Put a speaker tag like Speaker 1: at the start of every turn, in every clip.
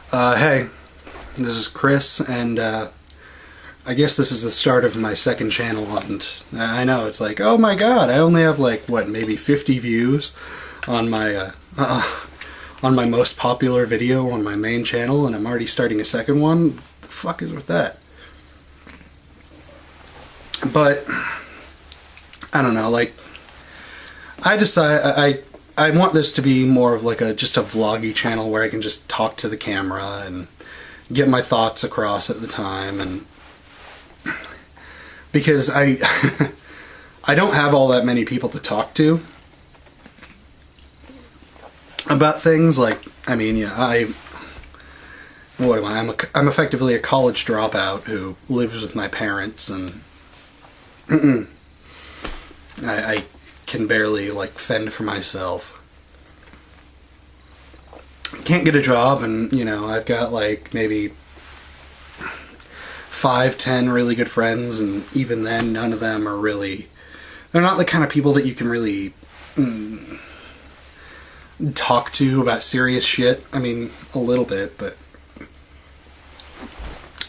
Speaker 1: Hey, this is Chris, and I guess this is the start of my second channel, and I know, it's like, oh my god, I only have like, what, maybe 50 views on my most popular video on my main channel, and I'm already starting a second one? What the fuck is with that? But, I don't know, like, I want this to be more of like just a vloggy channel where I can just talk to the camera and get my thoughts across at the time, and because I I don't have all that many people to talk to about things. Like, I mean, yeah, what am I? I'm effectively a college dropout who lives with my parents, and I can barely like fend for myself. Can't get a job, and I've got like maybe 5-10 really good friends, and even then none of them are really, they're not the kind of people that you can really talk to about serious shit. I mean, a little bit, but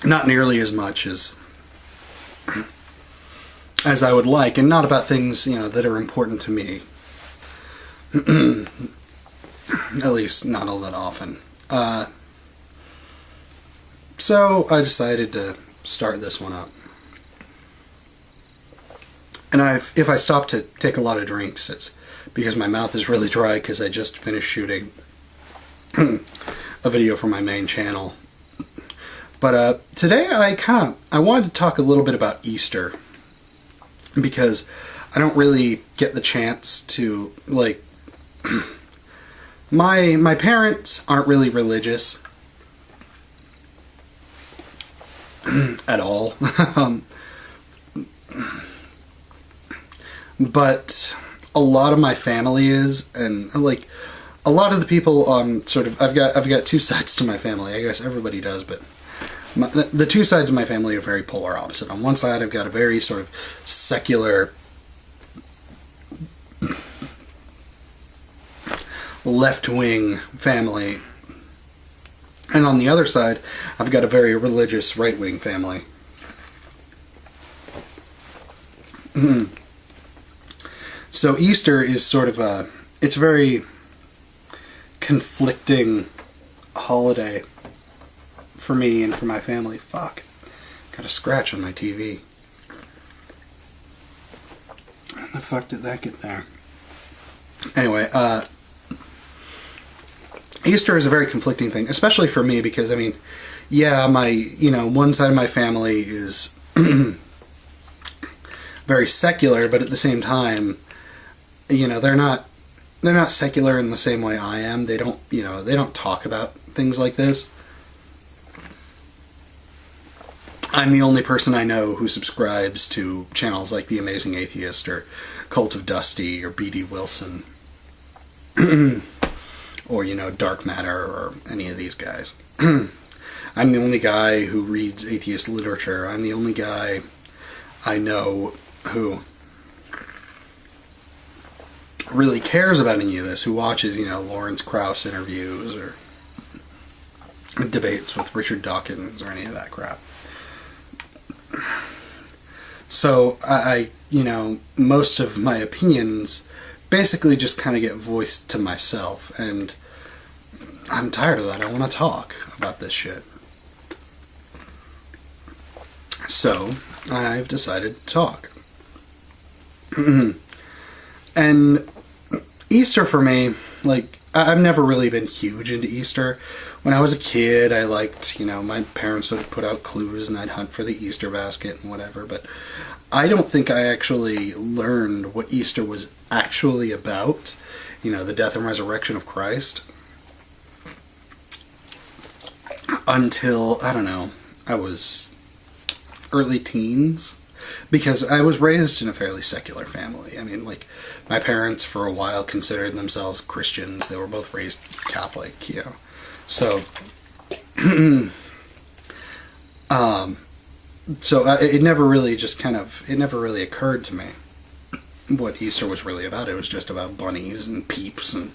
Speaker 1: not nearly as much as I would like, and not about things, that are important to me. At least not all that often. So I decided to start this one up. And if I stop to take a lot of drinks, it's because my mouth is really dry because I just finished shooting a video for my main channel. But today I wanted to talk a little bit about Easter, because I don't really get the chance to, like, my parents aren't really religious at all. But a lot of my family is, and like a lot of the people on I've got two sides to my family. I guess everybody does, but the two sides of my family are very polar opposite. On one side, I've got a very sort of secular, left-wing family, and on the other side, I've got a very religious, right-wing family. So Easter is sort of it's a very conflicting holiday for me and for my family. Fuck. Got a scratch on my TV. How the fuck did that get there? Anyway, Easter is a very conflicting thing, especially for me, because, I mean, yeah, one side of my family is very secular, but at the same time, they're not secular in the same way I am. They don't talk about things like this. I'm the only person I know who subscribes to channels like The Amazing Atheist or Cult of Dusty or B.D. Wilson or, Dark Matter or any of these guys. I'm the only guy who reads atheist literature. I'm the only guy I know who really cares about any of this, who watches, Lawrence Krauss interviews or debates with Richard Dawkins or any of that crap. So I most of my opinions basically just kind of get voiced to myself, and I'm tired of that. I want to talk about this shit. So I've decided to talk. And Easter for me, like, I've never really been huge into Easter. When I was a kid, I liked, my parents would put out clues and I'd hunt for the Easter basket and whatever, but I don't think I actually learned what Easter was actually about, the death and resurrection of Christ, until, I don't know, I was early teens. Because I was raised in a fairly secular family. I mean, like, my parents for a while considered themselves Christians. They were both raised Catholic, So, it never really it never really occurred to me what Easter was really about. It was just about bunnies and peeps and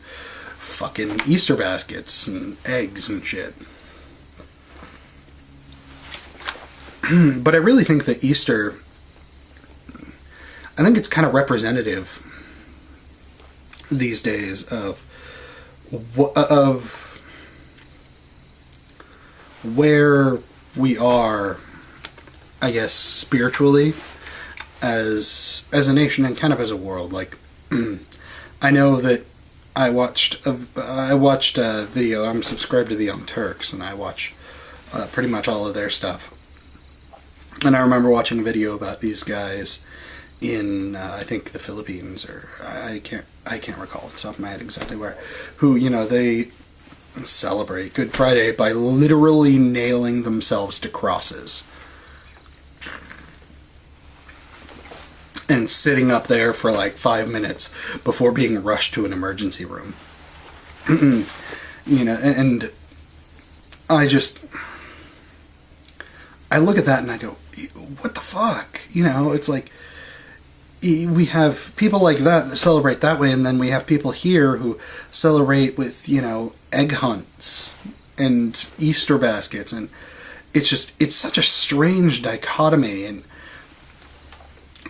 Speaker 1: fucking Easter baskets and eggs and shit. But I really think that Easter, I think it's kind of representative these days of where we are, I guess, spiritually as a nation and kind of as a world. Like, I know that I watched a video. I'm subscribed to the Young Turks, and I watch pretty much all of their stuff. And I remember watching a video about these guys in I think the Philippines, or I can't recall off the top of my head exactly where, who, you know, they celebrate Good Friday by literally nailing themselves to crosses and sitting up there for like 5 minutes before being rushed to an emergency room. You know, and I look at that and I go, what the fuck? You know, it's like, we have people like that celebrate that way, and then we have people here who celebrate with, you know, egg hunts and Easter baskets, and it's such a strange dichotomy. And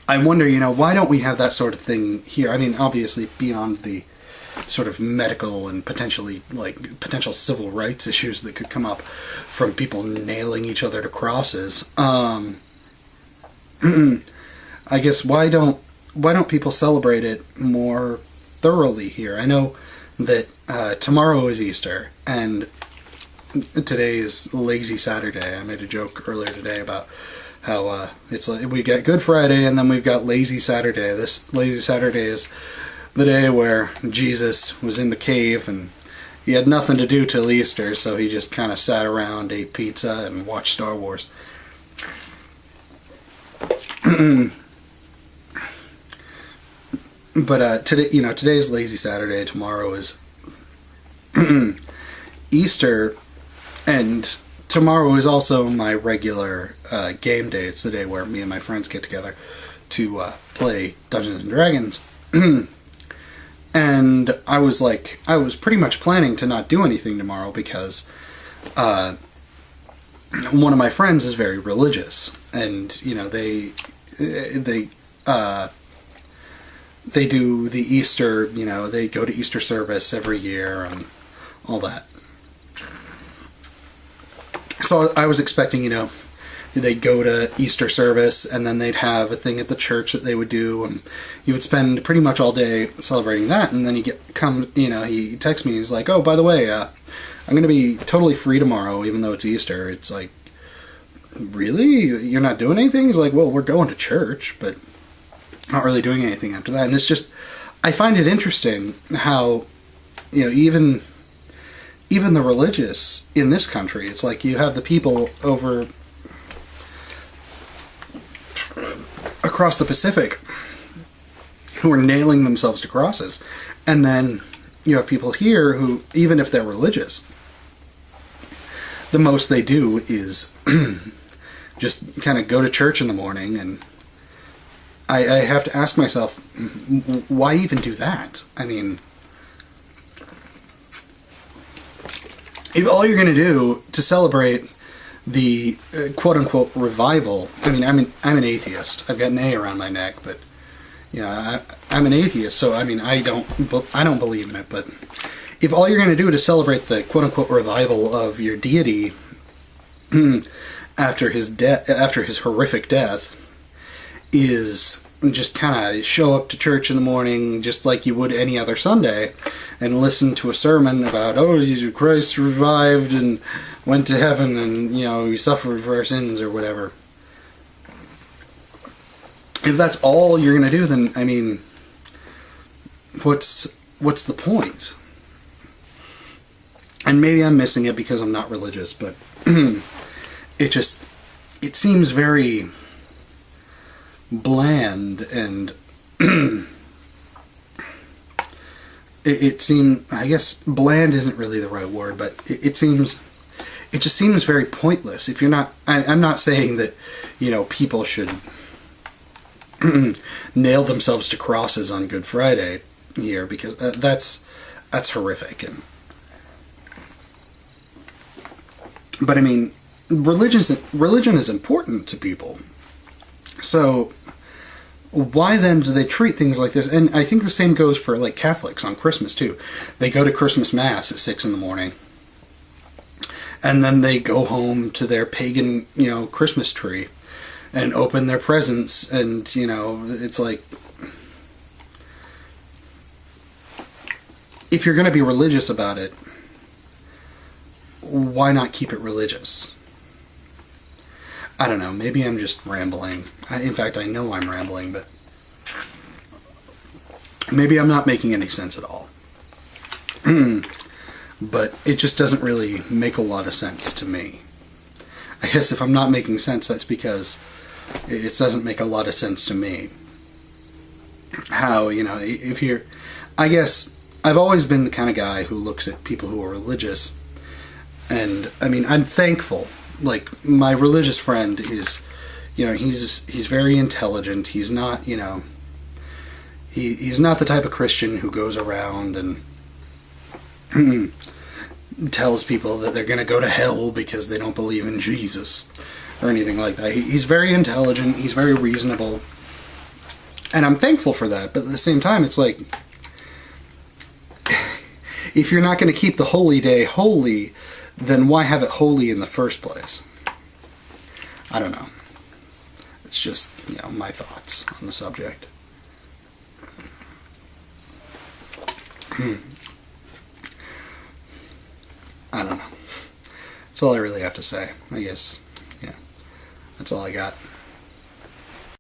Speaker 1: I wonder, you know, why don't we have that sort of thing here? I mean, obviously beyond the sort of medical and potential civil rights issues that could come up from people nailing each other to crosses. I guess why don't people celebrate it more thoroughly here? I know that tomorrow is Easter, and today is Lazy Saturday. I made a joke earlier today about how it's like we get Good Friday and then we've got Lazy Saturday. This Lazy Saturday is the day where Jesus was in the cave and he had nothing to do till Easter, so he just kind of sat around, ate pizza, and watched Star Wars. But today, you know, today's Lazy Saturday. Tomorrow is Easter, and tomorrow is also my regular game day. It's the day where me and my friends get together to play Dungeons and Dragons. And I was pretty much planning to not do anything tomorrow because one of my friends is very religious, and you know they do the Easter, you know, they go to Easter service every year and all that. So I was expecting, you know, they'd go to Easter service and then they'd have a thing at the church that they would do, and you would spend pretty much all day celebrating that. And then he texts me and he's like, oh, by the way, I'm going to be totally free tomorrow even though it's Easter. It's like, really? You're not doing anything? He's like, well, we're going to church, but not really doing anything after that. And it's just, I find it interesting how, you know, even the religious in this country, it's like you have the people over across the Pacific who are nailing themselves to crosses, and then you have people here who, even if they're religious, the most they do is just kind of go to church in the morning. And I have to ask myself, why even do that? I mean, if all you're going to do to celebrate the quote-unquote revival, I mean, I'm an atheist. I've got an A around my neck, but you know, I'm an atheist, so I mean, I don't believe in it. But if all you're going to do to celebrate the quote-unquote revival of your deity after his horrific death, is just kind of show up to church in the morning just like you would any other Sunday and listen to a sermon about, oh, Christ revived and went to heaven and, you know, he suffered for our sins or whatever. If that's all you're going to do, then, I mean, what's the point? And maybe I'm missing it because I'm not religious, but it seems very bland, and it seems, I guess bland isn't really the right word, but it just seems very pointless. If you're not, I'm not saying that, you know, people should nail themselves to crosses on Good Friday here, because that's horrific. But I mean, religion is important to people. So why then do they treat things like this? And I think the same goes for like Catholics on Christmas too. They go to Christmas Mass at 6 in the morning, and then they go home to their pagan, Christmas tree and open their presents, and it's like, if you're going to be religious about it, why not keep it religious? I don't know, maybe I'm just rambling. In fact, I know I'm rambling, but maybe I'm not making any sense at all. But it just doesn't really make a lot of sense to me. I guess if I'm not making sense, that's because it doesn't make a lot of sense to me. How, if you're... I guess I've always been the kind of guy who looks at people who are religious, and, I mean, I'm thankful. Like, my religious friend is, he's very intelligent. He's not, he's not the type of Christian who goes around and tells people that they're going to go to hell because they don't believe in Jesus or anything like that. He's very intelligent. He's very reasonable. And I'm thankful for that. But at the same time, it's like, if you're not going to keep the holy day holy, then why have it holy in the first place? I don't know. It's just, my thoughts on the subject. I don't know. That's all I really have to say. I guess, that's all I got.